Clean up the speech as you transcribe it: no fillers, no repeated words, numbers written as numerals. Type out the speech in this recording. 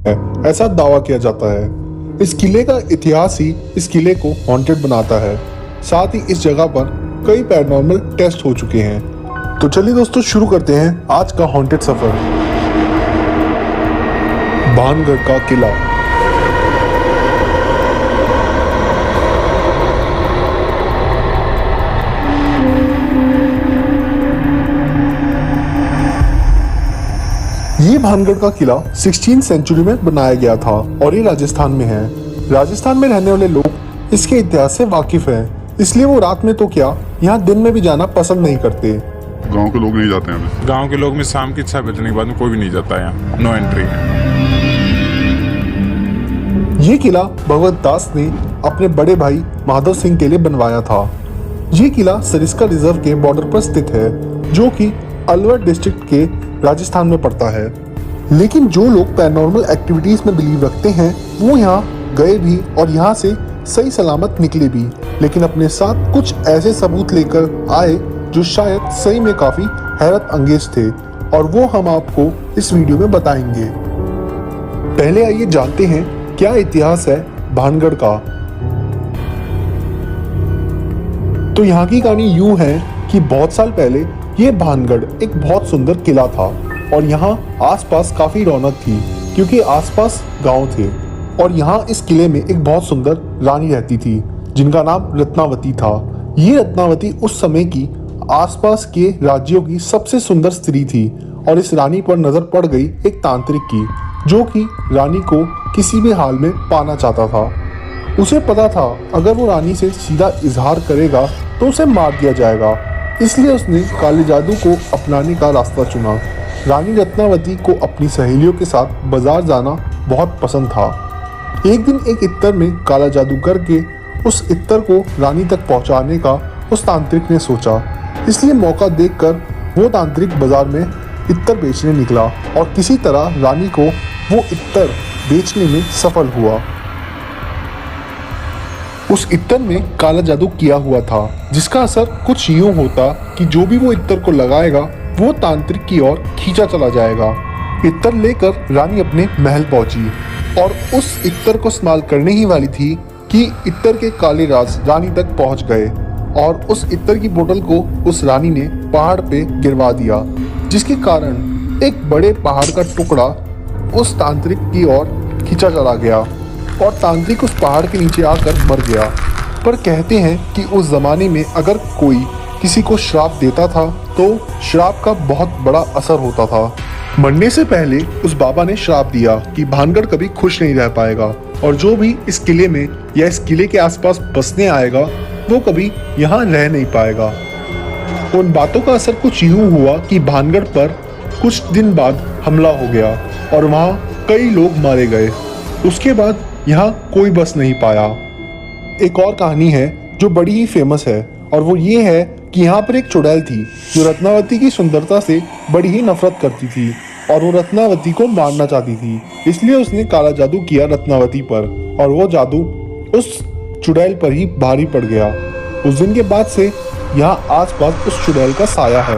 ऐसा दावा किया जाता है। इस किले का इतिहास ही इस किले को हॉन्टेड बनाता है। साथ ही इस जगह पर कई पैरानॉर्मल टेस्ट हो चुके हैं। तो चलिए दोस्तों शुरू करते हैं आज का हॉन्टेड सफर। भानगढ़ का किला। ये भानगढ़ का किला 16वीं सेंचुरी में बनाया गया था और ये राजस्थान में है। राजस्थान में रहने वाले लोग इसके इतिहास से वाकिफ हैं, इसलिए वो रात में तो क्या यहाँ दिन में भी जाना पसंद नहीं करते। गांव के लोग नहीं जाते हैं। गांव के लोग में शाम की 6 बजने के बाद में कोई भी नहीं जाता यहाँ, नो एंट्री है। ये किला भगवत दास ने अपने बड़े भाई माधव सिंह के लिए बनवाया था। ये किला सरिस्का रिजर्व के बॉर्डर पर स्थित है, जो कि अलवर डिस्ट्रिक्ट के राजस्थान में पड़ता है। लेकिन जो लोग पैरानॉर्मल एक्टिविटीज में बिलीव रखते हैं वो यहाँ गए भी और यहाँ से सही सलामत निकले भी, लेकिन अपने साथ कुछ ऐसे सबूत लेकर आए जो शायद सही में काफी हैरत अंगेज थे, और वो हम आपको इस वीडियो में बताएंगे। पहले आइए जानते हैं क्या इतिहास है भानगढ़ का। तो यहाँ की कहानी यूं है कि बहुत साल पहले ये भानगढ़ एक बहुत सुंदर किला था और यहाँ आसपास काफी रौनक थी क्योंकि आसपास गांव थे। और यहाँ इस किले में एक बहुत सुंदर रानी रहती थी जिनका नाम रत्नावती था। ये रत्नावती उस समय की आसपास के राज्यों की सबसे सुंदर स्त्री थी और इस रानी पर नजर पड़ गई एक तांत्रिक की, जो कि रानी को किसी भी हाल में पाना चाहता था। उसे पता था अगर वो रानी से सीधा इजहार करेगा तो उसे मार दिया जाएगा, इसलिए उसने काले जादू को अपनाने का रास्ता चुना। रानी रत्नावती को अपनी सहेलियों के साथ बाजार जाना बहुत पसंद था। एक दिन एक इत्तर में काला जादू करके उस इत्तर को रानी तक पहुंचाने का उस तांत्रिक ने सोचा, इसलिए मौका देखकर वो तांत्रिक बाजार में इत्तर बेचने निकला और किसी तरह रानी को वो इत्तर बेचने में सफल हुआ। उस इत्तर में काला जादू किया हुआ था जिसका असर कुछ यूं होता कि जो भी वो इत्तर को लगाएगा वो तांत्रिक की ओर खींचा चला जाएगा। इत्तर लेकर रानी अपने महल पहुंची और उस इत्तर को इस्तेमाल करने ही वाली थी कि इत्तर के काले राज रानी तक पहुंच गए और उस इत्तर की बोतल को उस रानी ने पहाड़ पे गिरवा दिया, जिसके कारण एक बड़े पहाड़ का टुकड़ा उस तांत्रिक की ओर खींचा चला गया और तांत्रिक उस पहाड़ के नीचे आकर मर गया। पर कहते हैं कि उस जमाने में अगर कोई किसी को श्राप देता था तो श्राप का बहुत बड़ा असर होता था। मरने से पहले उस बाबा ने श्राप दिया कि भानगढ़ कभी खुश नहीं रह पाएगा और जो भी इस किले में या इस किले के आसपास बसने आएगा वो कभी यहाँ रह नहीं पाएगा। उन बातों का असर कुछ यूं हुआ कि भानगढ़ पर कुछ दिन बाद हमला हो गया और वहाँ कई लोग मारे गए। उसके बाद यहाँ कोई बस नहीं पाया। एक और कहानी है जो बड़ी ही फेमस है और वो ये है कि यहाँ पर एक चुड़ैल थी जो रत्नावती की सुंदरता से बड़ी ही नफरत करती थी और वो रत्नावती को मारना चाहती थी, इसलिए उसने काला जादू किया रत्नावती पर और वो जादू उस चुड़ैल पर ही भारी पड़ गया। उस दिन के बाद से यहाँ आसपास उस चुड़ैल का साया है।